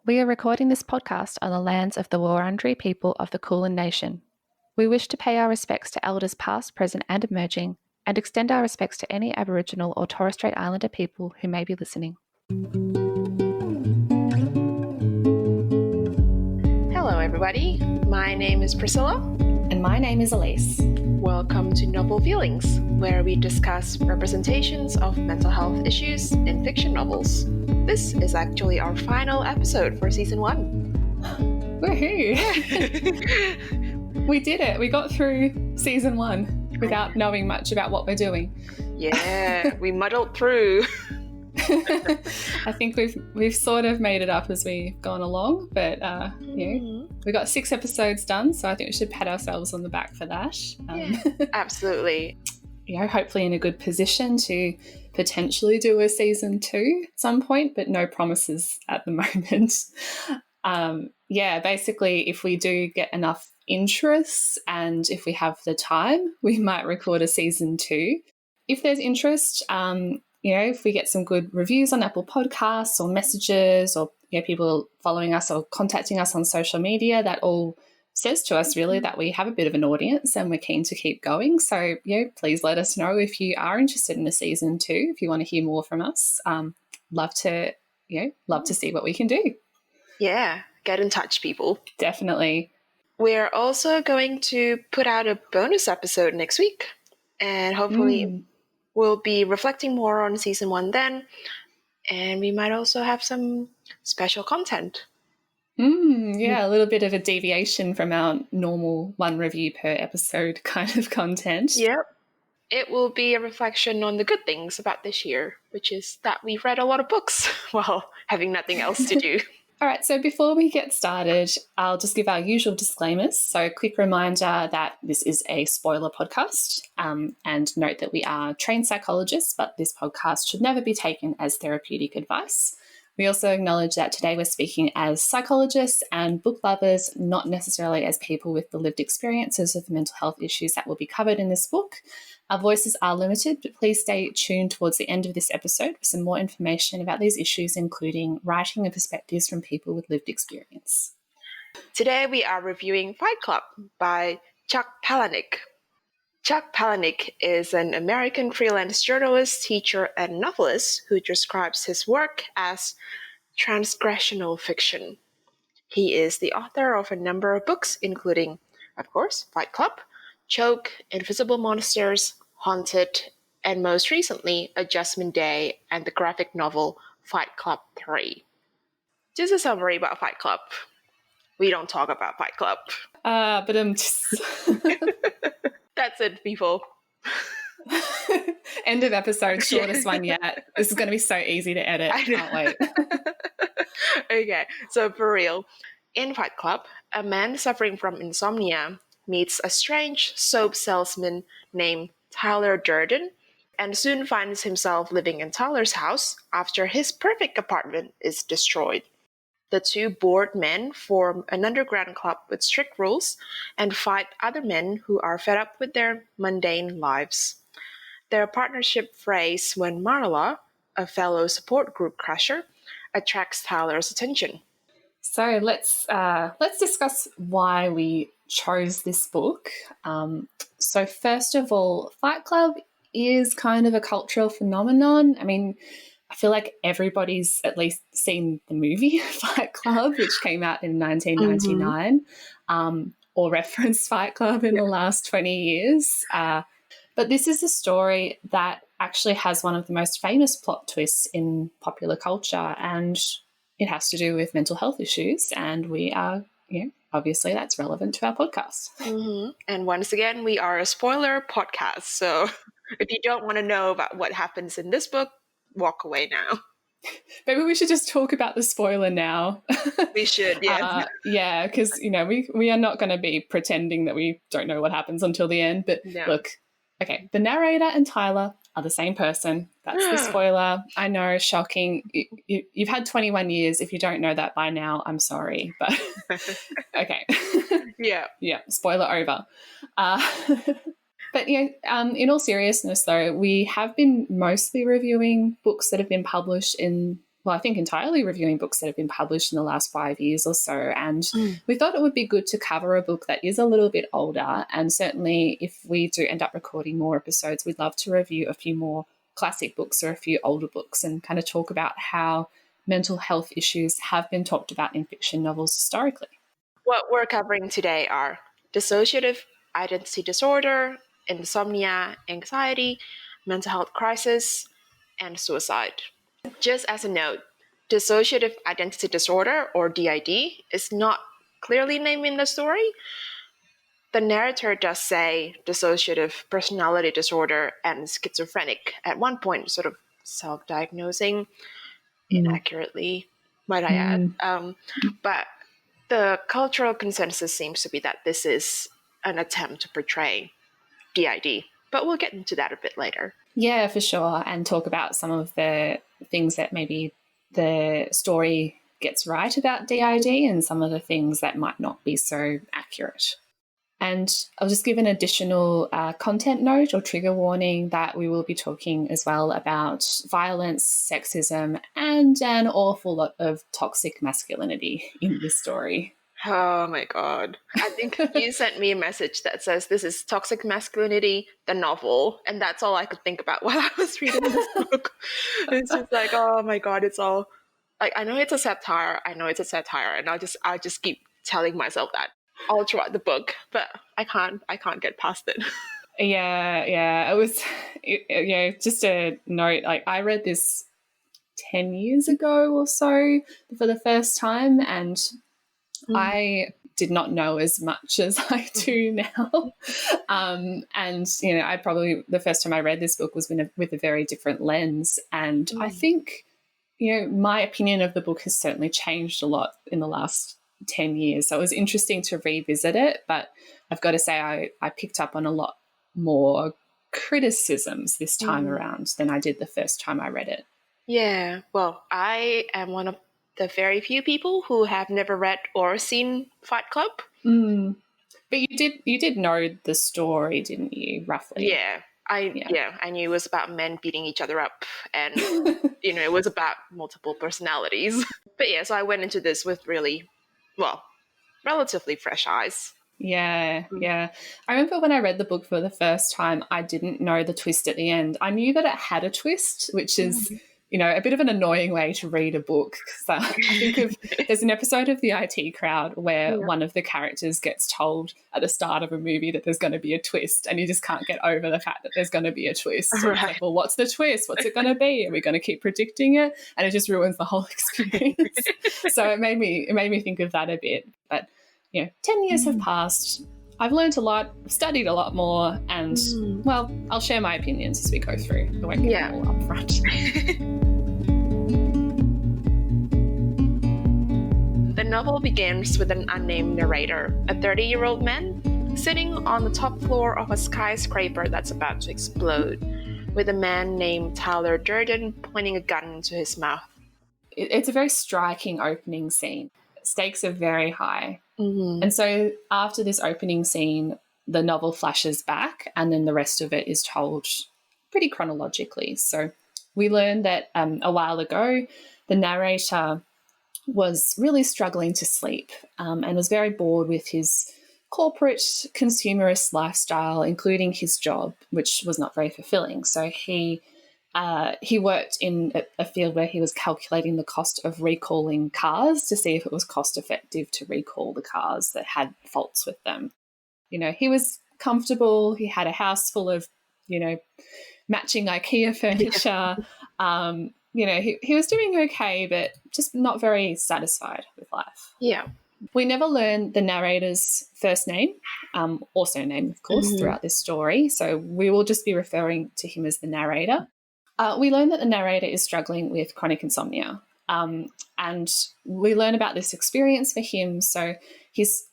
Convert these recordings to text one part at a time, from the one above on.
We are recording this podcast on the lands of the Wurundjeri people of the Kulin Nation. We wish to pay our respects to elders past, present and emerging, and extend our respects to any Aboriginal or Torres Strait Islander people who may be listening. Hello everybody, my name is Priscilla. And my name is Elise. Welcome to Novel Feelings, where we discuss representations of mental health issues in fiction novels. This is actually our final episode for season 1. Woohoo! We did it. We got through season 1 without knowing much about what we're doing. Yeah, we muddled through. I think we've sort of made it up as we've gone along, but we got 6 episodes done, so I think we should pat ourselves on the back for that. Absolutely. Hopefully in a good position to potentially do a season 2 at some point, but no promises at the moment. Basically, if we do get enough interest and if we have the time, we might record a season 2. If there's interest, if we get some good reviews on Apple Podcasts or messages or people following us or contacting us on social media, that all says to us really that we have a bit of an audience and we're keen to keep going. So, please let us know if you are interested in a season 2, if you want to hear more from us. Love to see what we can do. Yeah, get in touch, people. Definitely. We're also going to put out a bonus episode next week, and hopefully we'll be reflecting more on season 1 then, and we might also have some special content. A little bit of a deviation from our normal 1 review per episode kind of content. Yep. It will be a reflection on the good things about this year, which is that we've read a lot of books while having nothing else to do. All right, so before we get started, I'll just give our usual disclaimers. So a quick reminder that this is a spoiler podcast, and note that we are trained psychologists, but this podcast should never be taken as therapeutic advice. We also acknowledge that today we're speaking as psychologists and book lovers, not necessarily as people with the lived experiences of the mental health issues that will be covered in this book. Our voices are limited, but please stay tuned towards the end of this episode for some more information about these issues, including writing and perspectives from people with lived experience. Today we are reviewing Fight Club by Chuck Palahniuk. Chuck Palahniuk is an American freelance journalist, teacher, and novelist who describes his work as transgressional fiction. He is the author of a number of books, including, of course, Fight Club, Choke, Invisible Monsters, Haunted, and most recently, Adjustment Day and the graphic novel Fight Club 3. Just a summary about Fight Club. We don't talk about Fight Club. That's it, people. End of episode, shortest one yet. This is going to be so easy to edit. I can't wait. Okay, so for real. In Fight Club, a man suffering from insomnia meets a strange soap salesman named Tyler Durden and soon finds himself living in Tyler's house after his perfect apartment is destroyed. The 2 bored men form an underground club with strict rules and fight other men who are fed up with their mundane lives. Their partnership frays when Marla, a fellow support group crasher, attracts Tyler's attention. So let's discuss why we chose this book. So first of all, Fight Club is kind of a cultural phenomenon. I mean, I feel like everybody's at least seen the movie Fight Club, which came out in 1999, or referenced Fight Club in the last 20 years. But this is a story that actually has one of the most famous plot twists in popular culture, and it has to do with mental health issues, and we are, obviously that's relevant to our podcast. And once again, we are a spoiler podcast, so if you don't want to know about what happens in this book, walk away now. Maybe we should just talk about the spoiler now. We should, yeah. Because, we are not going to be pretending that we don't know what happens until the end, but Look, okay, the narrator and Tyler are the same person. That's the spoiler. I know, shocking. You've had 21 years. If you don't know that by now, I'm sorry. But okay. Yeah, spoiler over. But, in all seriousness, though, we have been mostly reviewing books that have been published in I think entirely reviewing books that have been published in the last 5 years or so. And we thought it would be good to cover a book that is a little bit older. And certainly if we do end up recording more episodes, we'd love to review a few more classic books or a few older books and kind of talk about how mental health issues have been talked about in fiction novels historically. What we're covering today are dissociative identity disorder, insomnia, anxiety, mental health crisis, and suicide. Just as a note, dissociative identity disorder, or DID, is not clearly named in the story. The narrator does say dissociative personality disorder and schizophrenic at one point, sort of self-diagnosing inaccurately, might I add. But the cultural consensus seems to be that this is an attempt to portray DID. But we'll get into that a bit later. Yeah, for sure. And talk about some of the things that maybe the story gets right about DID and some of the things that might not be so accurate. And I'll just give an additional content note or trigger warning that we will be talking as well about violence, sexism, and an awful lot of toxic masculinity in this story. Oh my God. I think you sent me a message that says this is Toxic Masculinity, the novel. And that's all I could think about while I was reading this book. It's just like, oh my God, it's all like, I know it's a satire. And I just keep telling myself that all throughout the book, but I can't get past it. Yeah. It was, just a note, like I read this 10 years ago or so for the first time, and I did not know as much as I do now. And, I probably, the first time I read this book was with a very different lens. And I think, my opinion of the book has certainly changed a lot in the last 10 years. So it was interesting to revisit it, but I've got to say I picked up on a lot more criticisms this time around than I did the first time I read it. Yeah, well, I am one of the very few people who have never read or seen Fight Club. But you did know the story, didn't you, roughly? Yeah. I knew it was about men beating each other up, and it was about multiple personalities. But yeah, so I went into this with relatively fresh eyes. Yeah. I remember when I read the book for the first time, I didn't know the twist at the end. I knew that it had a twist, which is, a bit of an annoying way to read a book. So I think there's an episode of the IT Crowd where one of the characters gets told at the start of a movie that there's going to be a twist, and you just can't get over the fact that there's going to be a twist. Right. It's like, well, what's the twist? What's it going to be? Are we going to keep predicting it? And it just ruins the whole experience. So it made me think of that a bit. But 10 years have passed. I've learned a lot, studied a lot more, and, I'll share my opinions as we go through. I won't get them all up front. The novel begins with an unnamed narrator, a 30-year-old man, sitting on the top floor of a skyscraper that's about to explode, with a man named Tyler Durden pointing a gun into his mouth. It's a very striking opening scene. Stakes are very high. And so after this opening scene, the novel flashes back, and then the rest of it is told pretty chronologically. So we learned that a while ago, the narrator was really struggling to sleep and was very bored with his corporate consumerist lifestyle, including his job, which was not very fulfilling. So he worked in a field where he was calculating the cost of recalling cars to see if it was cost effective to recall the cars that had faults with them. He was comfortable. He had a house full of, matching IKEA furniture. He was doing okay, but just not very satisfied with life. Yeah. We never learn the narrator's first name or surname, of course, throughout this story. So we will just be referring to him as the narrator. We learn that the narrator is struggling with chronic insomnia, and we learn about this experience for him. So he's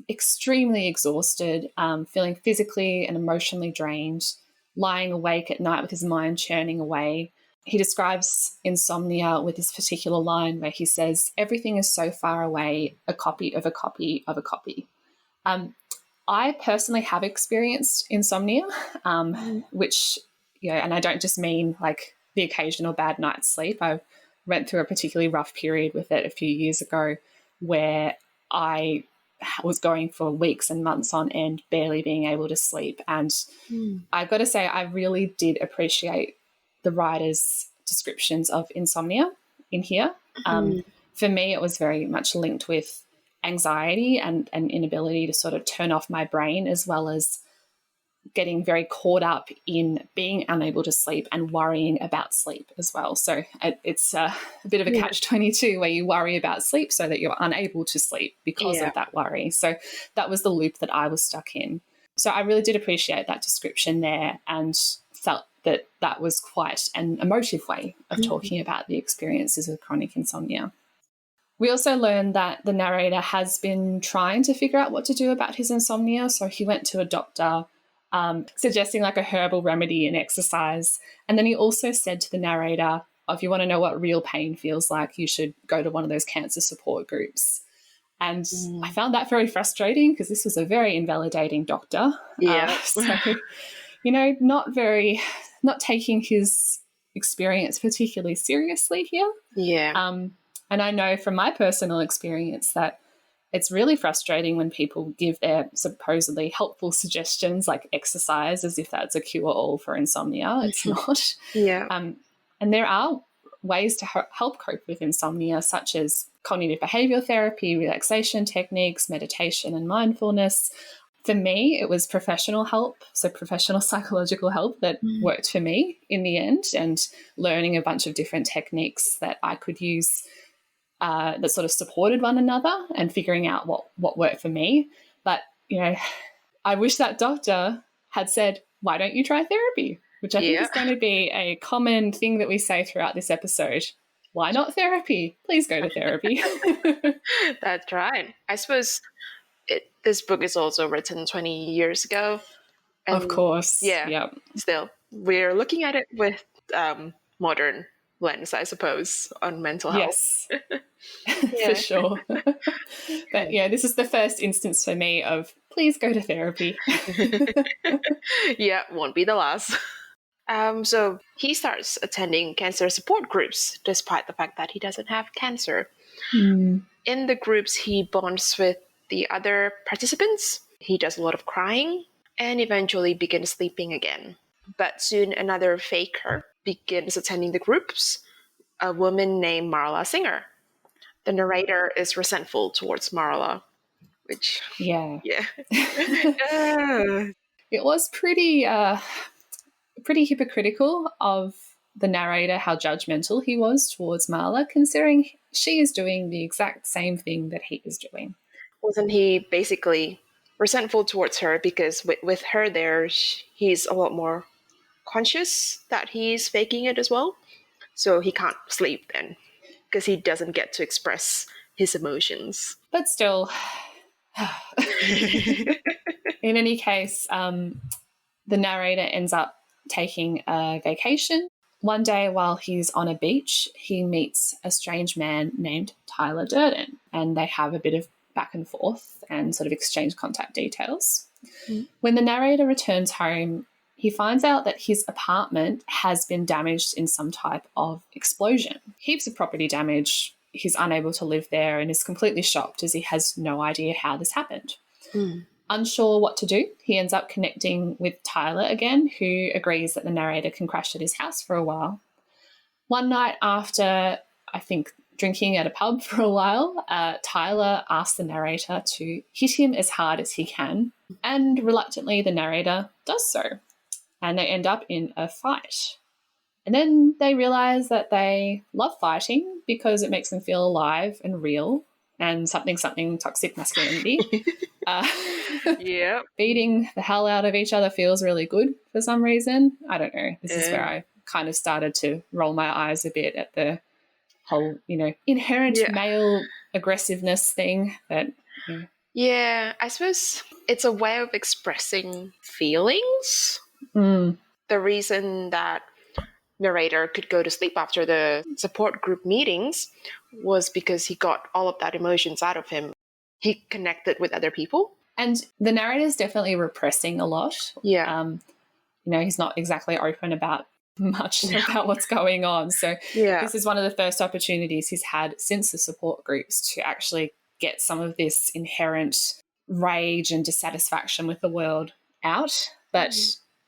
extremely exhausted, feeling physically and emotionally drained, lying awake at night with his mind churning away. He describes insomnia with this particular line where he says, "Everything is so far away, a copy of a copy of a copy." I personally have experienced insomnia, which... and I don't just mean like the occasional bad night's sleep. I've went through a particularly rough period with it a few years ago where I was going for weeks and months on end, barely being able to sleep. And I've got to say, I really did appreciate the writer's descriptions of insomnia in here. For me, it was very much linked with anxiety and an inability to sort of turn off my brain, as well as getting very caught up in being unable to sleep and worrying about sleep as well. So it's a bit of a catch-22 where you worry about sleep so that you're unable to sleep because of that worry. So that was the loop that I was stuck in. So I really did appreciate that description there and felt that that was quite an emotive way of talking about the experiences of chronic insomnia. We also learned that the narrator has been trying to figure out what to do about his insomnia. So he went to a doctor, suggesting like a herbal remedy and exercise. And then he also said to the narrator, oh, if you want to know what real pain feels like, you should go to one of those cancer support groups. And I found that very frustrating because this was a very invalidating doctor. So, not taking his experience particularly seriously here. And I know from my personal experience that it's really frustrating when people give their supposedly helpful suggestions like exercise as if that's a cure-all for insomnia. It's not. And there are ways to help cope with insomnia, such as cognitive behavioral therapy, relaxation techniques, meditation and mindfulness. For me, it was professional help, so professional psychological help that worked for me in the end, and learning a bunch of different techniques that I could use that sort of supported one another and figuring out what worked for me. But, I wish that doctor had said, why don't you try therapy? Which I think is going to be a common thing that we say throughout this episode. Why not therapy? Please go to therapy. That's right. I suppose this book is also written 20 years ago. And of course. Still, we're looking at it with modern lens, I suppose, on mental health. Yes, for sure. But this is the first instance for me of please go to therapy. Won't be the last. So he starts attending cancer support groups despite the fact that he doesn't have cancer. In the groups, he bonds with the other participants. He does a lot of crying and eventually begins sleeping again. But soon another faker begins attending the groups, a woman named Marla Singer. The narrator is resentful towards Marla, which... It was pretty hypocritical of the narrator how judgmental he was towards Marla, considering she is doing the exact same thing that he is doing. Wasn't he basically resentful towards her because with her there, he's a lot more conscious that he's faking it as well? So he can't sleep then because he doesn't get to express his emotions. But still, in any case, the narrator ends up taking a vacation. One day while he's on a beach, he meets a strange man named Tyler Durden, and they have a bit of back and forth and sort of exchange contact details. When the narrator returns home, he finds out that his apartment has been damaged in some type of explosion. Heaps of property damage. He's unable to live there and is completely shocked as he has no idea how this happened. Unsure what to do, he ends up connecting with Tyler again, who agrees that the narrator can crash at his house for a while. One night after, I think, drinking at a pub for a while, Tyler asks the narrator to hit him as hard as he can, and reluctantly the narrator does so, and they end up in a fight. And then they realise that they love fighting because it makes them feel alive and real, and something toxic masculinity. Beating the hell out of each other feels really good for some reason. I don't know. This is where I kind of started to roll my eyes a bit at the whole, inherent male aggressiveness thing. But I suppose it's a way of expressing feelings. The reason that narrator could go to sleep after the support group meetings was because he got all of that emotions out of him. He connected with other people. And the narrator is definitely repressing a lot. He's not exactly open about much about what's going on. So Yeah. this is one of the first opportunities he's had since the support groups to actually get some of this inherent rage and dissatisfaction with the world out. But,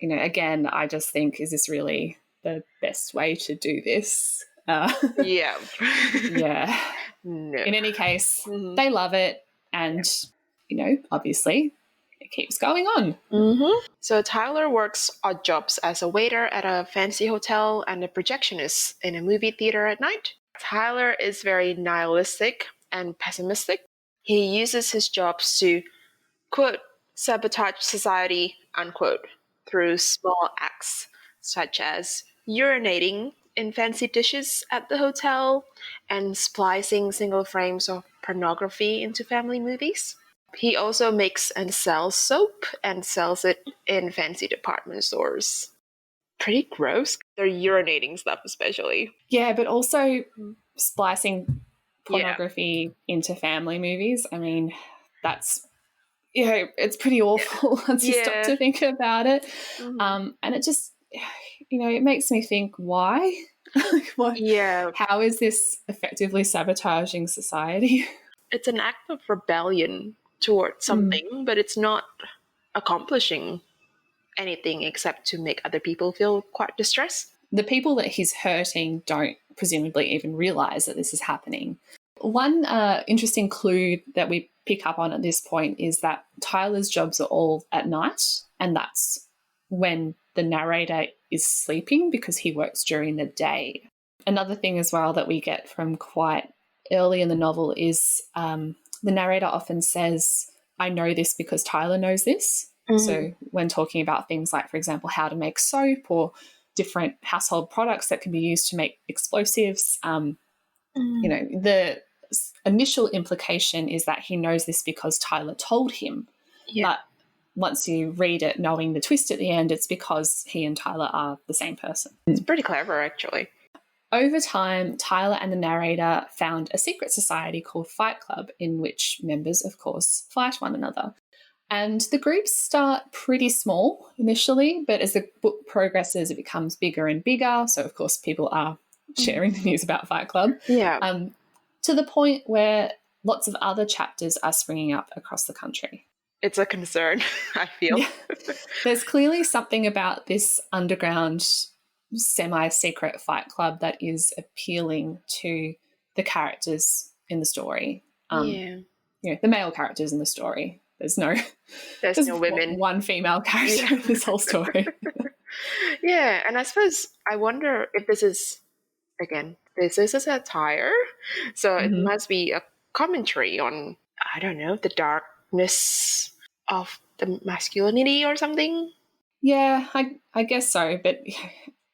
again, I just think, is this really the best way to do this? Yeah. Yeah. No. In any case, they love it. And, obviously it keeps going on. So Tyler works odd jobs as a waiter at a fancy hotel and a projectionist in a movie theater at night. Tyler is very nihilistic and pessimistic. He uses his jobs to, quote, sabotage society, unquote, through small acts such as urinating in fancy dishes at the hotel and splicing single frames of pornography into family movies. He also makes and sells soap and sells it in fancy department stores. Pretty gross. They're urinating stuff, especially. Yeah, but also splicing pornography into family movies. I mean, that's, it's pretty awful once you stop to think about it. And it just, it makes me think, why? How is this effectively sabotaging society? It's an act of rebellion towards something, but it's not accomplishing anything except to make other people feel quite distressed. The people that he's hurting don't presumably even realize that this is happening. One interesting clue that we pick up on at this point is that Tyler's jobs are all at night, and that's when the narrator is sleeping because he works during the day. Another thing as well that we get from quite early in the novel is the narrator often says, I know this because Tyler knows this. So when talking about things like, for example, how to make soap or different household products that can be used to make explosives, the initial implication is that he knows this because Tyler told him. But once you read it knowing the twist at the end, it's because he and Tyler are the same person. It's pretty clever, actually. Over time, Tyler and the narrator found a secret society called Fight Club, in which members, of course, fight one another. And the groups start pretty small initially, but as the book progresses, it becomes bigger and bigger. So, of course, people are sharing the news about Fight Club. To the point where lots of other chapters are springing up across the country. It's a concern, I feel. Yeah. There's clearly something about this underground semi-secret fight club that is appealing to the characters in the story. The male characters in the story. There's no women. One female character in this whole story. And I suppose I wonder if this is, again, this is a satire. So it must be a commentary on, I don't know, the darkness of the masculinity or something. Yeah, I guess so. But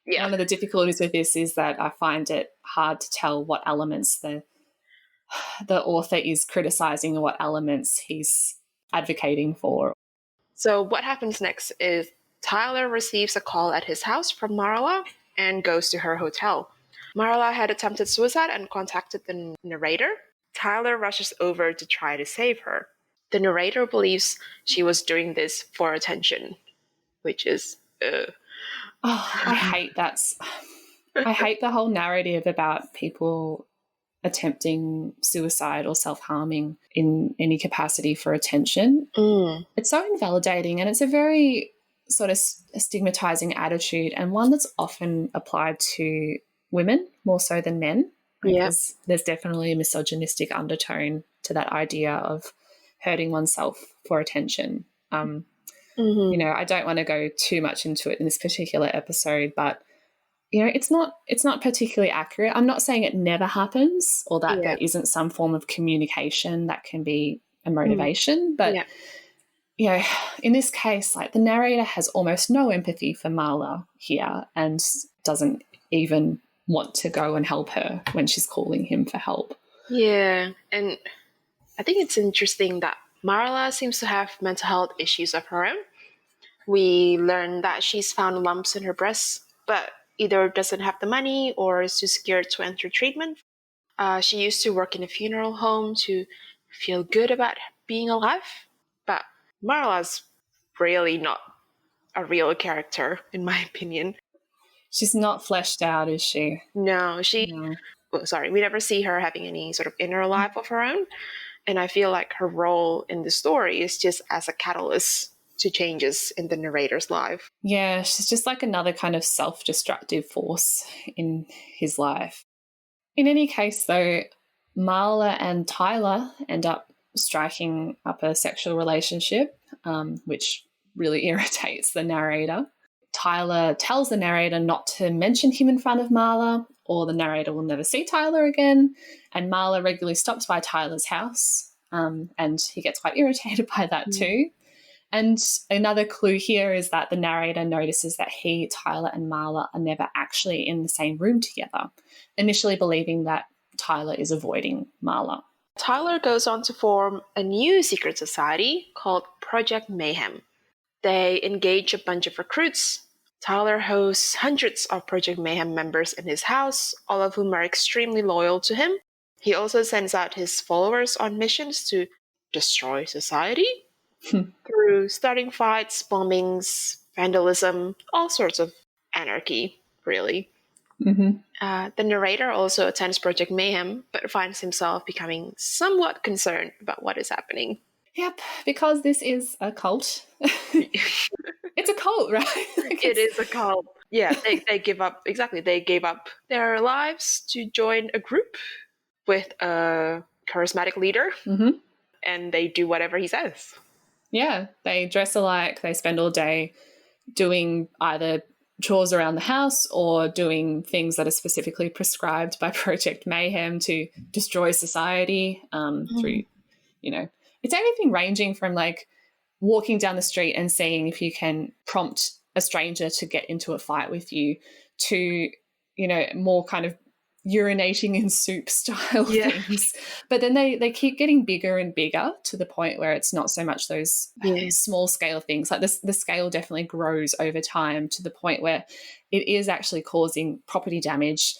one of the difficulties with this is that I find it hard to tell what elements the author is criticizing and what elements he's advocating for. So what happens next is Tyler receives a call at his house from Marla and goes to her hotel. Marla had attempted suicide and contacted the narrator. Tyler rushes over to try to save her. The narrator believes she was doing this for attention, which is... I hate that. I hate the whole narrative about people attempting suicide or self-harming in any capacity for attention. It's so invalidating, and it's a very sort of stigmatizing attitude, and one that's often applied to women more so than men. Because there's definitely a misogynistic undertone to that idea of hurting oneself for attention. I don't want to go too much into it in this particular episode, but it's not particularly accurate. I'm not saying it never happens or that there isn't some form of communication that can be a motivation, but in this case, like, the narrator has almost no empathy for Marla here and doesn't even want to go and help her when she's calling him for help. Yeah, and I think it's interesting that Marla seems to have mental health issues of her own. We learn that she's found lumps in her breasts, but either doesn't have the money or is too scared to enter treatment. She used to work in a funeral home to feel good about being alive, but Marla's really not a real character, in my opinion. She's not fleshed out, is she? No, No. we never see her having any sort of inner life of her own. And I feel like her role in the story is just as a catalyst to changes in the narrator's life. Yeah, she's just like another kind of self-destructive force in his life. In any case, though, Marla and Tyler end up striking up a sexual relationship, which really irritates the narrator. Tyler tells the narrator not to mention him in front of Marla, or the narrator will never see Tyler again. And Marla regularly stops by Tyler's house, and he gets quite irritated by that too. And another clue here is that the narrator notices that he, Tyler, and Marla are never actually in the same room together, initially believing that Tyler is avoiding Marla. Tyler goes on to form a new secret society called Project Mayhem. They engage a bunch of recruits. Tyler hosts hundreds of Project Mayhem members in his house, all of whom are extremely loyal to him. He also sends out his followers on missions to destroy society through starting fights, bombings, vandalism, all sorts of anarchy, really. Mm-hmm. The narrator also attends Project Mayhem, but finds himself becoming somewhat concerned about what is happening. Yep, because this is a cult. It's a cult, right? It is a cult. Yeah, they give up, exactly, they gave up their lives to join a group with a charismatic leader, and they do whatever he says. Yeah, they dress alike, they spend all day doing either chores around the house or doing things that are specifically prescribed by Project Mayhem to destroy society through, it's anything ranging from like walking down the street and seeing if you can prompt a stranger to get into a fight with you to, more kind of urinating in soup style things. But then they keep getting bigger and bigger to the point where it's not so much those small scale things. Like the scale definitely grows over time to the point where it is actually causing property damage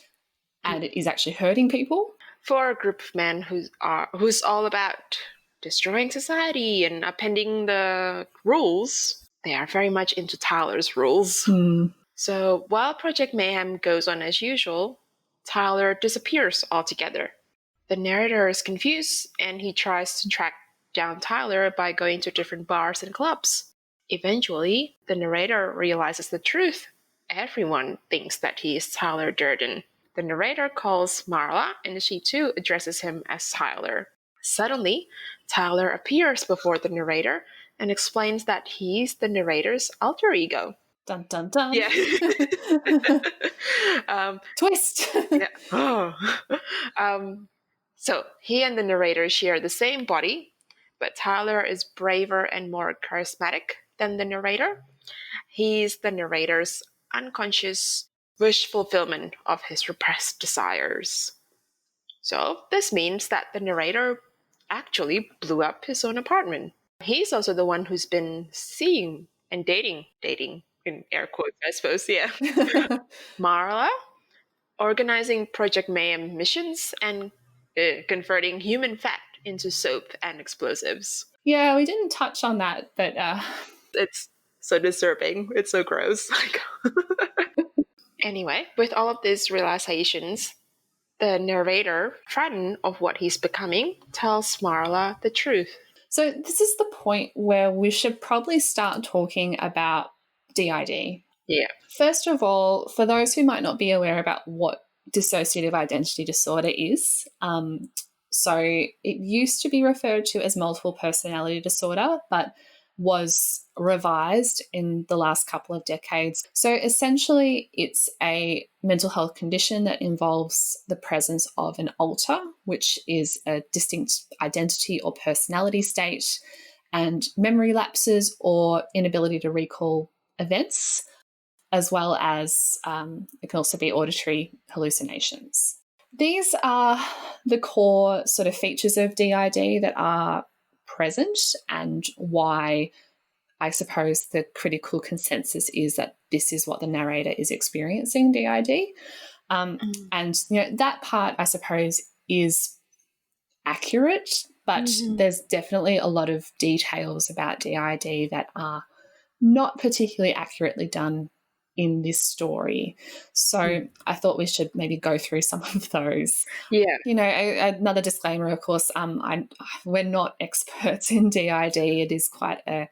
and it is actually hurting people. For a group of men who's all about destroying society and upending the rules, they are very much into Tyler's rules. So while Project Mayhem goes on as usual, Tyler disappears altogether. The narrator is confused, and he tries to track down Tyler by going to different bars and clubs. Eventually, the narrator realizes the truth. Everyone thinks that he is Tyler Durden. The narrator calls Marla, and she too addresses him as Tyler. Suddenly, Tyler appears before the narrator and explains that he's the narrator's alter ego. Dun, dun, dun. Yeah. Twist. So he and the narrator share the same body, but Tyler is braver and more charismatic than the narrator. He's the narrator's unconscious wish fulfillment of his repressed desires. So this means that the narrator actually blew up his own apartment. He's also the one who's been seeing and dating in air quotes, I suppose, Marla, organizing Project Mayhem missions and converting human fat into soap and explosives. Yeah, we didn't touch on that, but it's so disturbing. It's so gross. Anyway, with all of these realizations, the narrator, frightened of what he's becoming, tells Marla the truth. So this is the point where we should probably start talking about DID. Yeah. First of all, for those who might not be aware about what dissociative identity disorder is, so it used to be referred to as multiple personality disorder, but was revised in the last couple of decades. So essentially, it's a mental health condition that involves the presence of an alter, which is a distinct identity or personality state, and memory lapses or inability to recall events, as well as it can also be auditory hallucinations. These are the core sort of features of DID that are present, and why I suppose the critical consensus is that this is what the narrator is experiencing, DID. And that part, I suppose, is accurate, but there's definitely a lot of details about DID that are not particularly accurately done in this story. So I thought we should maybe go through some of those. Yeah. You know, another disclaimer, of course, we're not experts in DID. It is quite a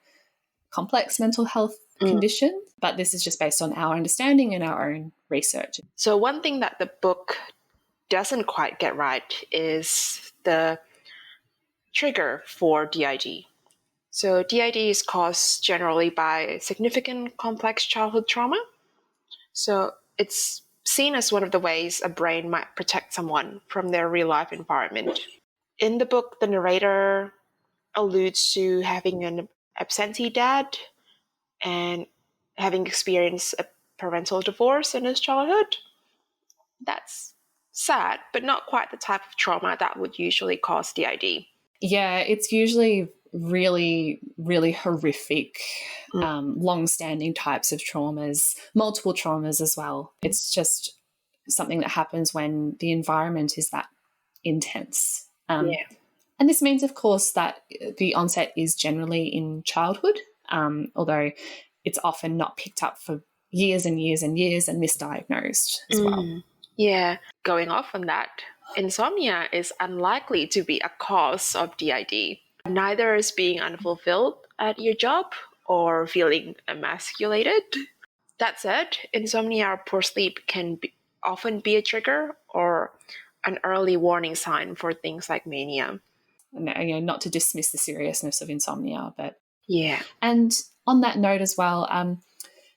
complex mental health condition, but this is just based on our understanding and our own research. So one thing that the book doesn't quite get right is the trigger for DID. So DID is caused generally by significant complex childhood trauma. So it's seen as one of the ways a brain might protect someone from their real-life environment. In the book, the narrator alludes to having an absentee dad and having experienced a parental divorce in his childhood. That's sad, but not quite the type of trauma that would usually cause DID. Yeah, it's usually really, really horrific, long-standing types of traumas, multiple traumas as well. It's just something that happens when the environment is that intense. And this means, of course, that the onset is generally in childhood, although it's often not picked up for years and years and years and misdiagnosed as well. Yeah. Going off on that, insomnia is unlikely to be a cause of DID. Neither is being unfulfilled at your job or feeling emasculated. That said, insomnia or poor sleep can often be a trigger or an early warning sign for things like mania. And, you know, not to dismiss the seriousness of insomnia, but yeah. And on that note as well,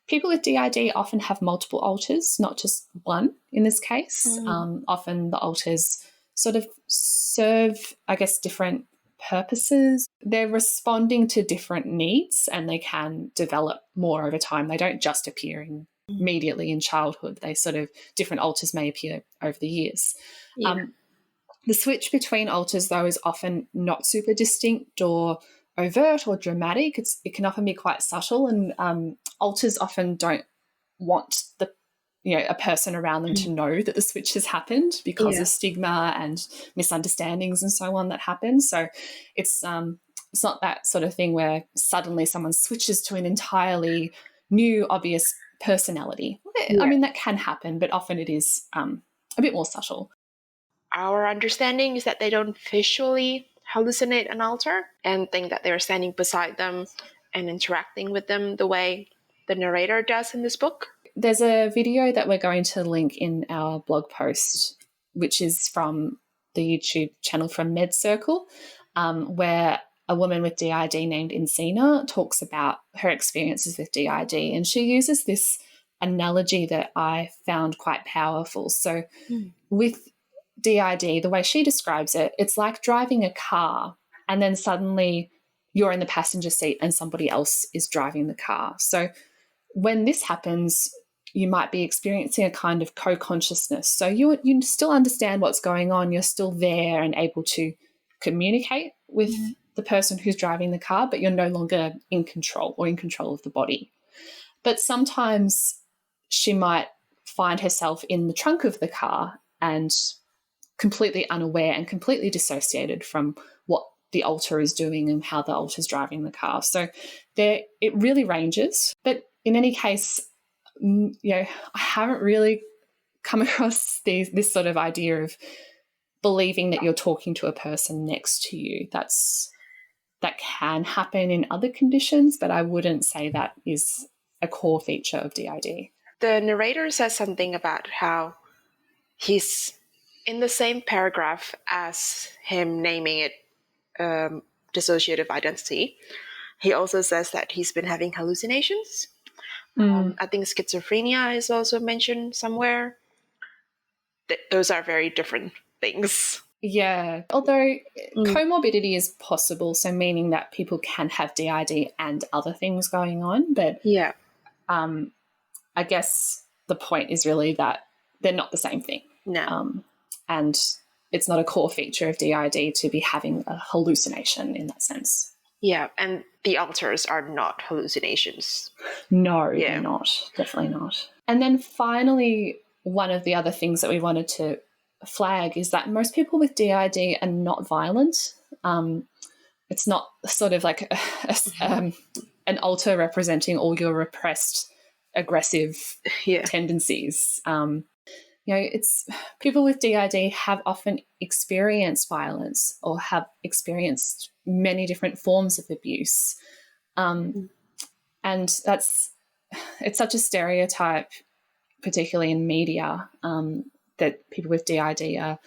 people with DID often have multiple alters, not just one in this case. Often the alters sort of serve, I guess, different purposes. They're responding to different needs and they can develop more over time. They don't just appear immediately in childhood. They sort of, different alters may appear over the years. Yeah. The switch between alters, though, is often not super distinct or overt or dramatic. It can often be quite subtle, and alters often don't want a person around them to know that the switch has happened because of stigma and misunderstandings and so on that happen. So it's not that sort of thing where suddenly someone switches to an entirely new, obvious personality. I mean, that can happen, but often it is a bit more subtle. Our understanding is that they don't visually hallucinate an alter and think that they're standing beside them and interacting with them the way the narrator does in this book. There's a video that we're going to link in our blog post, which is from the YouTube channel from Med Circle, where a woman with DID named Insina talks about her experiences with DID, and she uses this analogy that I found quite powerful. So with DID, the way she describes it, it's like driving a car and then suddenly you're in the passenger seat and somebody else is driving the car. So when this happens, you might be experiencing a kind of co-consciousness. So you still understand what's going on. You're still there and able to communicate with the person who's driving the car, but you're no longer in control or in control of the body. But sometimes she might find herself in the trunk of the car and completely unaware and completely dissociated from what the alter is doing and how the alter is driving the car. So it really ranges. But in any case, I haven't really come across this sort of idea of believing that you're talking to a person next to you. That can happen in other conditions, but I wouldn't say that is a core feature of DID. The narrator says something about how he's in the same paragraph as him naming it dissociative identity. He also says that he's been having hallucinations. I think schizophrenia is also mentioned somewhere. Those are very different things. Yeah, although comorbidity is possible, so meaning that people can have DID and other things going on. But I guess the point is really that they're not the same thing. No. And it's not a core feature of DID to be having a hallucination in that sense. Yeah, and the alters are not hallucinations. No, they're not. Definitely not. And then finally, one of the other things that we wanted to flag is that most people with DID are not violent. It's not sort of like an alter representing all your repressed aggressive Yeah. tendencies. It's people with DID have often experienced violence or have experienced many different forms of abuse. And it's such a stereotype, particularly in media, that people with DID are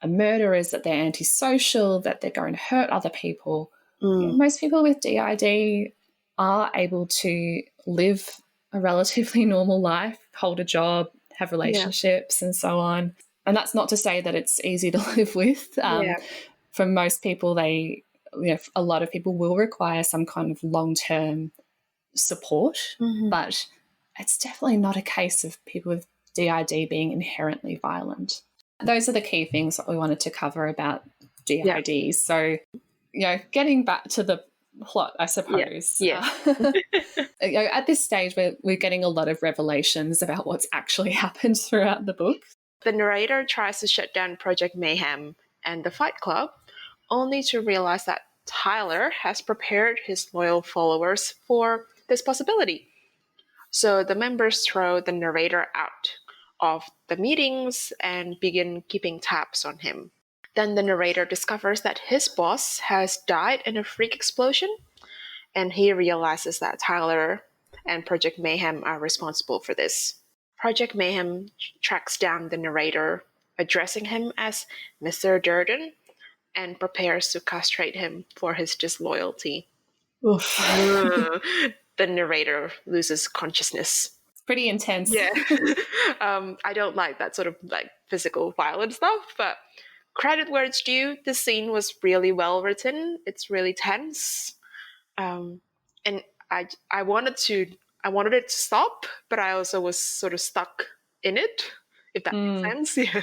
murderers, that they're antisocial, that they're going to hurt other people. Most people with DID are able to live a relatively normal life, hold a job, have relationships and so on. And that's not to say that it's easy to live with. For most people, a lot of people will require some kind of long-term support, but it's definitely not a case of people with DID being inherently violent. Those are the key things that we wanted to cover about DID. Yeah. So, getting back to the plot, I suppose. Yeah. At this stage, we're getting a lot of revelations about what's actually happened throughout the book. The narrator tries to shut down Project Mayhem and the Fight Club, only to realize that Tyler has prepared his loyal followers for this possibility. So the members throw the narrator out of the meetings and begin keeping tabs on him. Then the narrator discovers that his boss has died in a freak explosion, and he realizes that Tyler and Project Mayhem are responsible for this. Project Mayhem tracks down the narrator, addressing him as Mr. Durden, and prepares to castrate him for his disloyalty. The narrator loses consciousness. It's pretty intense. Yeah. I don't like that sort of physical violence stuff, but credit where it's due, the scene was really well written. It's really tense. And I wanted it to stop, but I also was sort of stuck in it, if that makes sense. Yeah.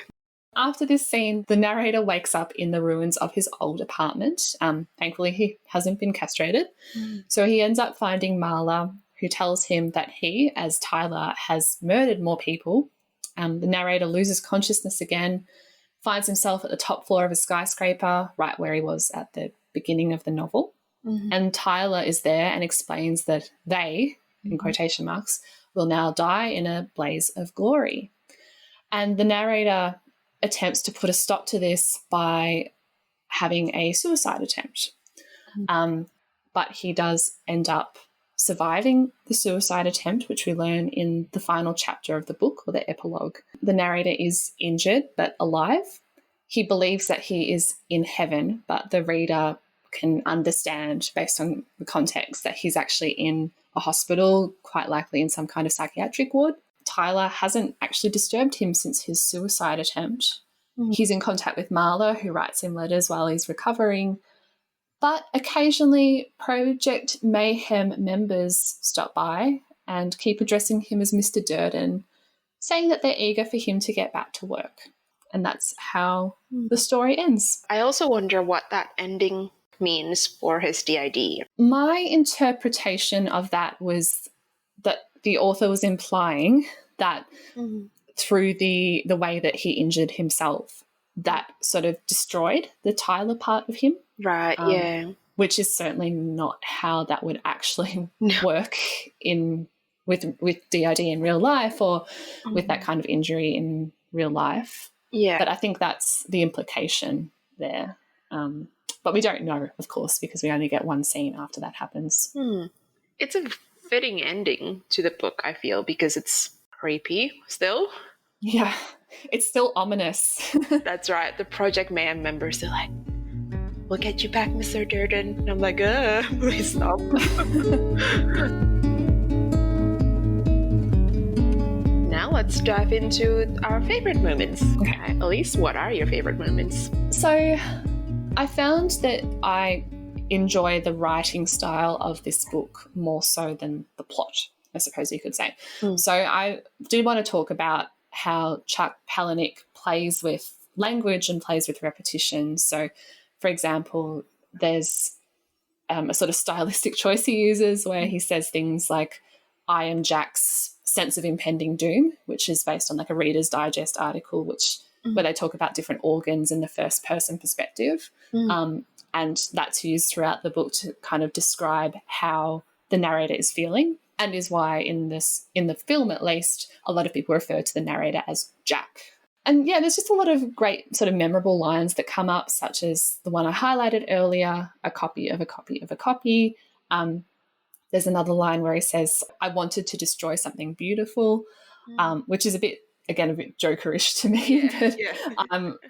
After this scene, the narrator wakes up in the ruins of his old apartment. Thankfully, he hasn't been castrated. So he ends up finding Marla, who tells him that he, as Tyler, has murdered more people. The narrator loses consciousness again, finds himself at the top floor of a skyscraper, right where he was at the beginning of the novel. And Tyler is there and explains that they, in quotation marks, will now die in a blaze of glory. And the narrator attempts to put a stop to this by having a suicide attempt. But he does end up surviving the suicide attempt, which we learn in the final chapter of the book, or the epilogue. The narrator is injured but alive. He believes that he is in heaven, but the reader can understand, based on the context, that he's actually in a hospital, quite likely in some kind of psychiatric ward. Tyler hasn't actually disturbed him since his suicide attempt. He's in contact with Marla, who writes him letters while he's recovering. But occasionally, Project Mayhem members stop by and keep addressing him as Mr. Durden, saying that they're eager for him to get back to work. And that's how the story ends. I also wonder what that ending means for his DID. My interpretation of that was that the author was implying that through the way that he injured himself, that sort of destroyed the Tyler part of him. Right, yeah. Which is certainly not how that would actually work with DID in real life, or with that kind of injury in real life. Yeah. But I think that's the implication there. But we don't know, of course, because we only get one scene after that happens. It's a fitting ending to the book, I feel, because it's creepy still. Yeah, it's still ominous. That's right. The Project Mayhem members are like, "We'll get you back, Mr. Durden." And I'm like, please stop. Now let's dive into our favorite moments. Okay. Elise, what are your favorite moments? So I found that I enjoy the writing style of this book more so than the plot, I suppose you could say. So I do want to talk about how Chuck Palahniuk plays with language and plays with repetition. So, for example, there's a sort of stylistic choice he uses where he says things like, "I am Jack's sense of impending doom," which is based on like a Reader's Digest article where they talk about different organs in the first person perspective. And that's used throughout the book to kind of describe how the narrator is feeling. and is why in the film at least, a lot of people refer to the narrator as Jack. And yeah, there's just a lot of great sort of memorable lines that come up, such as the one I highlighted earlier, a copy of a copy of a copy. There's another line where he says, I wanted to destroy something beautiful, which is a bit jokerish to me,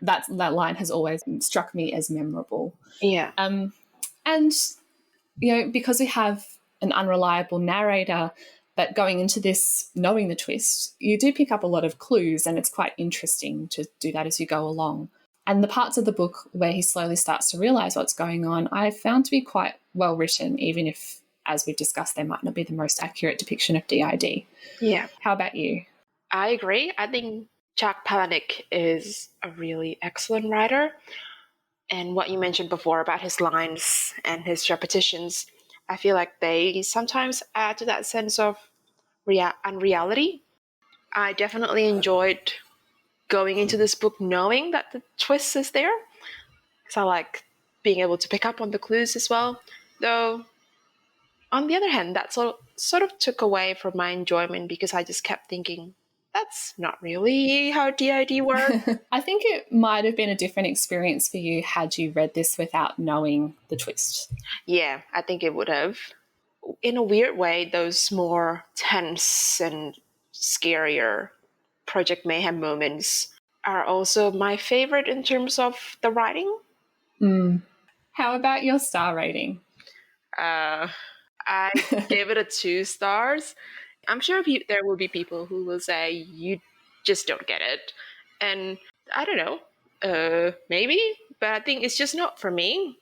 but that line has always struck me as memorable. Yeah. And, because we have an unreliable narrator, but going into this knowing the twist, you do pick up a lot of clues, and it's quite interesting to do that as you go along. And the parts of the book where he slowly starts to realise what's going on, I found to be quite well written, even if, as we've discussed, they might not be the most accurate depiction of DID. Yeah. How about you? I agree. I think Chuck Palahniuk is a really excellent writer. And what you mentioned before about his lines and his repetitions, I feel like they sometimes add to that sense of unreality. I definitely enjoyed going into this book knowing that the twist is there, because I like being able to pick up on the clues as well. Though, on the other hand, that sort of took away from my enjoyment, because I just kept thinking, that's not really how DID works. I think it might have been a different experience for you had you read this without knowing the twist. Yeah, I think it would have. In a weird way, those more tense and scarier Project Mayhem moments are also my favorite in terms of the writing. How about your star rating? I gave it a 2 stars. I'm sure there will be people who will say, you just don't get it. And I don't know, maybe, but I think it's just not for me.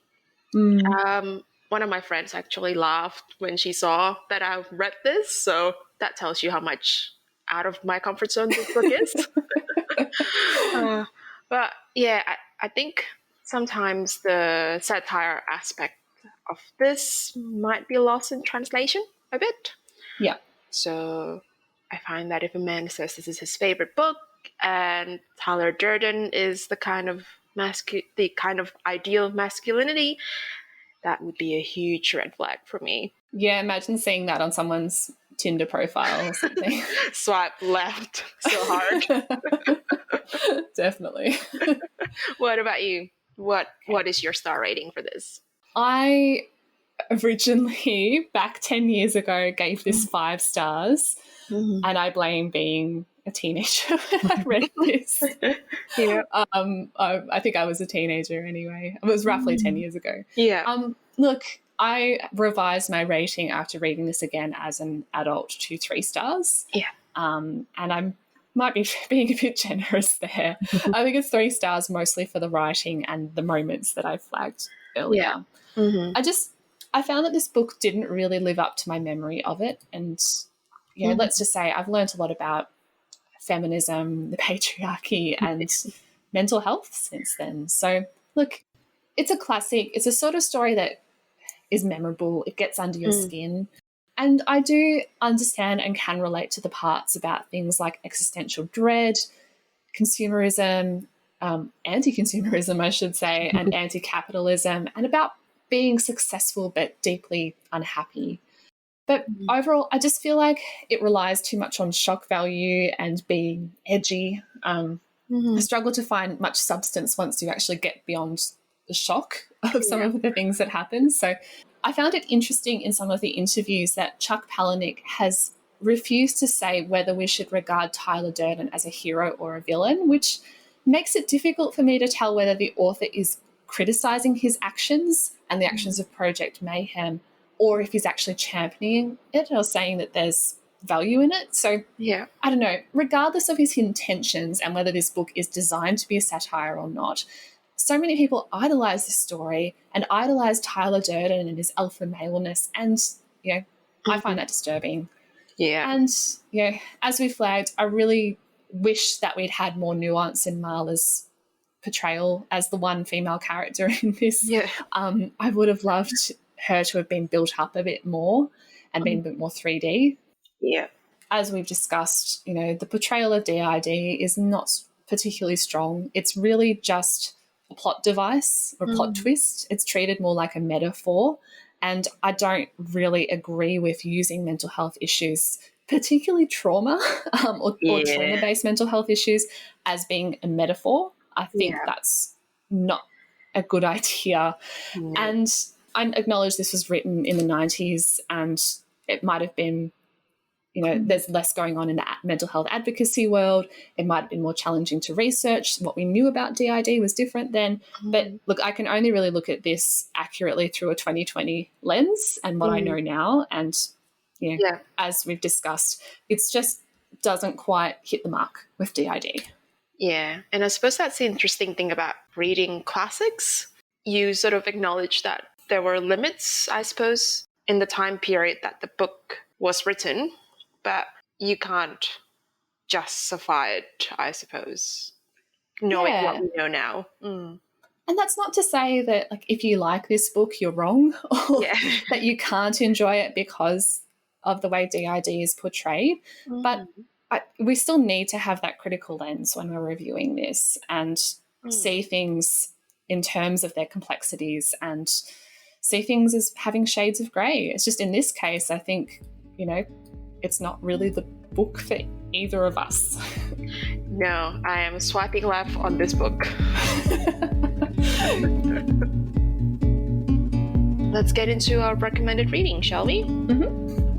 One of my friends actually laughed when she saw that I read this, so that tells you how much out of my comfort zone this book is. But yeah, I think sometimes the satire aspect of this might be lost in translation a bit. Yeah. So I find that if a man says this is his favorite book and Tyler Durden is the kind of ideal masculinity, that would be a huge red flag for me. Yeah, imagine seeing that on someone's Tinder profile or something. Swipe left so hard. Definitely. What about you? What is your star rating for this? I originally, back 10 years ago, gave this 5 stars, and I blame being a teenager when I read this. Yeah. I think I was a teenager anyway. It was roughly 10 years ago. Yeah. Look, I revised my rating after reading this again as an adult to 3 stars. Yeah. And I might be being a bit generous there. I think it's 3 stars mostly for the writing and the moments that I flagged earlier. Yeah. I found that this book didn't really live up to my memory of it. And, let's just say I've learned a lot about feminism, the patriarchy, and mental health since then. So, look, it's a classic. It's a sort of story that is memorable. It gets under your skin. And I do understand and can relate to the parts about things like existential dread, consumerism, anti-consumerism, I should say, and anti-capitalism, and about being successful but deeply unhappy. But overall, I just feel like it relies too much on shock value and being edgy. I struggle to find much substance once you actually get beyond the shock of some of the things that happen. So I found it interesting in some of the interviews that Chuck Palahniuk has refused to say whether we should regard Tyler Durden as a hero or a villain, which makes it difficult for me to tell whether the author is criticising his actions and the actions of Project Mayhem, or if he's actually championing it or saying that there's value in it. So I don't know, regardless of his intentions and whether this book is designed to be a satire or not, so many people idolize this story and idolize Tyler Durden and his alpha maleness, and I find that disturbing. Yeah. And as we flagged, I really wish that we'd had more nuance in Marla's portrayal as the one female character in this. Yeah. I would have loved her to have been built up a bit more and been a bit more 3D. Yeah. As we've discussed, the portrayal of DID is not particularly strong. It's really just a plot device or plot twist. It's treated more like a metaphor. And I don't really agree with using mental health issues, particularly trauma or trauma-based mental health issues, as being a metaphor. I think that's not a good idea. And I acknowledge this was written in the 90s and it might have been, there's less going on in the mental health advocacy world. It might have been more challenging to research. What we knew about DID was different then. But look, I can only really look at this accurately through a 2020 lens and what I know now. And, as we've discussed, it just doesn't quite hit the mark with DID. Yeah, and I suppose that's the interesting thing about reading classics. You sort of acknowledge that there were limits, I suppose, in the time period that the book was written, but you can't justify it, I suppose, knowing what we know now. And that's not to say that, if you like this book, you're wrong, or that you can't enjoy it because of the way DID is portrayed. But we still need to have that critical lens when we're reviewing this and see things in terms of their complexities and see things as having shades of grey. It's just in this case, I think, it's not really the book for either of us. No, I am swiping left on this book. Let's get into our recommended reading, shall we?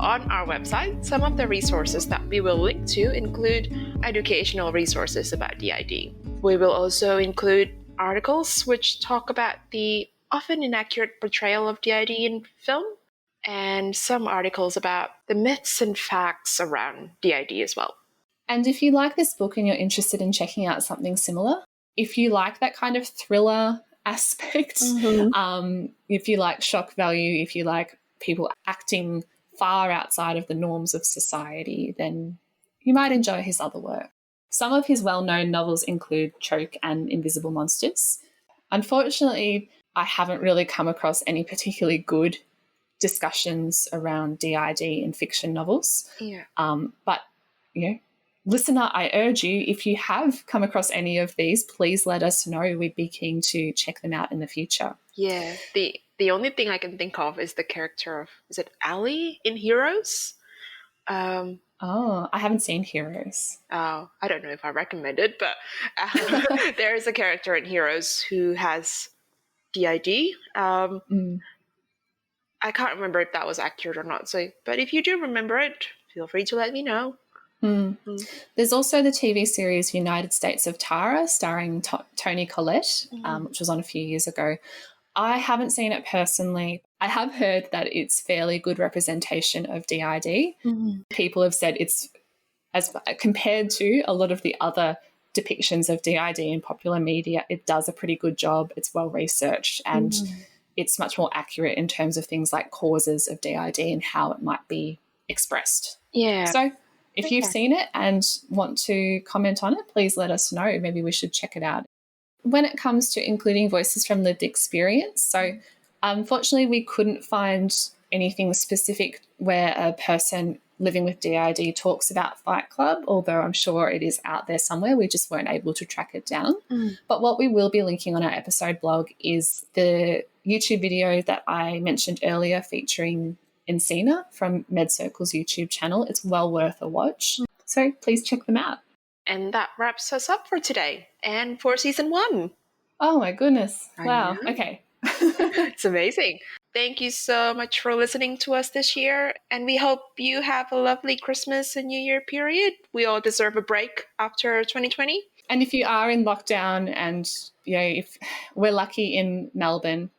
On our website, some of the resources that we will link to include educational resources about DID. We will also include articles which talk about the often inaccurate portrayal of DID in film, and some articles about the myths and facts around DID as well. And if you like this book and you're interested in checking out something similar, if you like that kind of thriller aspect, if you like shock value, if you like people acting far outside of the norms of society, then you might enjoy his other work. Some of his well-known novels include Choke and Invisible Monsters. Unfortunately, I haven't really come across any particularly good discussions around DID in fiction novels. But, listener, I urge you, if you have come across any of these, please let us know. We'd be keen to check them out in the future. Yeah, the only thing I can think of is the character of, is it Ali in Heroes? I haven't seen Heroes. Oh, I don't know if I recommend it, but there is a character in Heroes who has DID. I can't remember if that was accurate or not. But if you do remember it, feel free to let me know. There's also the TV series United States of Tara, starring Toni Collette, which was on a few years ago. I haven't seen it personally. I have heard that it's fairly good representation of DID. People have said it's, as compared to a lot of the other depictions of DID in popular media, it does a pretty good job. It's well researched and it's much more accurate in terms of things like causes of DID and how it might be expressed. Yeah. So if you've seen it and want to comment on it, please let us know. Maybe we should check it out. When it comes to including voices from lived experience, so unfortunately we couldn't find anything specific where a person living with DID talks about Fight Club, although I'm sure it is out there somewhere. We just weren't able to track it down. But what we will be linking on our episode blog is the YouTube video that I mentioned earlier featuring Insomnia from MedCircle's YouTube channel. It's well worth a watch. So please check them out. And that wraps us up for today and for season 1. Oh my goodness. Wow. Okay. It's amazing. Thank you so much for listening to us this year, and we hope you have a lovely Christmas and New Year period. We all deserve a break after 2020. And if you are in lockdown and, if we're lucky in Melbourne,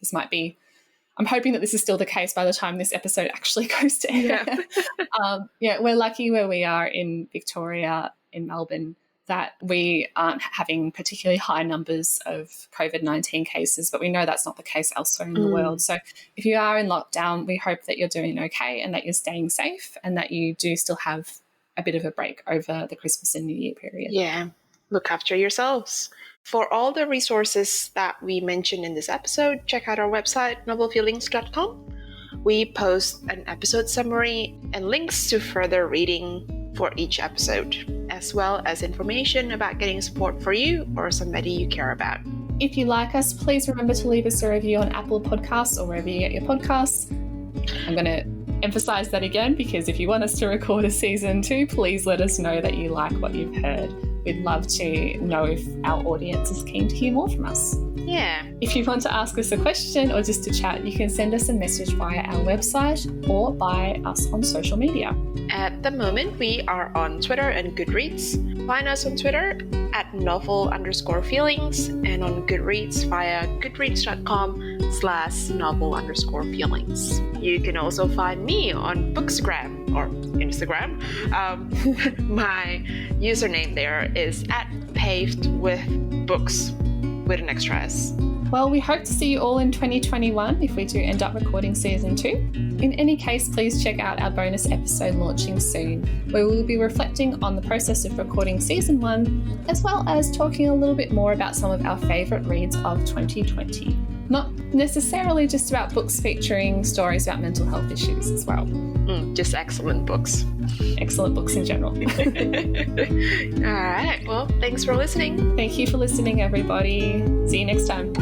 this might be, I'm hoping that this is still the case by the time this episode actually goes to air. We're lucky where we are in Victoria, in Melbourne, that we aren't having particularly high numbers of COVID-19 cases, but we know that's not the case elsewhere in the world. So if you are in lockdown, we hope that you're doing okay and that you're staying safe and that you do still have a bit of a break over the Christmas and New Year period. Yeah, look after yourselves. For all the resources that we mentioned in this episode, check out our website, novelfeelings.com. We post an episode summary and links to further reading for each episode, as well as information about getting support for you or somebody you care about. If you like us, please remember to leave us a review on Apple Podcasts or wherever you get your podcasts. I'm going to emphasize that again, because if you want us to record a season 2, please let us know that you like what you've heard. We'd love to know if our audience is keen to hear more from us. Yeah. If you want to ask us a question or just to chat, you can send us a message via our website or by us on social media. At the moment, we are on Twitter and Goodreads. Find us on Twitter at novel_feelings and on Goodreads via goodreads.com/novel_feelings. You can also find me on Bookstagram or Instagram. My username there is @pavedwithbooks with an extra S. Well, we hope to see you all in 2021 if we do end up recording season 2. In any case, please check out our bonus episode launching soon, where we will be reflecting on the process of recording season 1, as well as talking a little bit more about some of our favourite reads of 2020. Not necessarily just about books featuring stories about mental health issues as well. Just excellent books. Excellent books in general. All right. Well, thanks for listening. Thank you for listening, everybody. See you next time.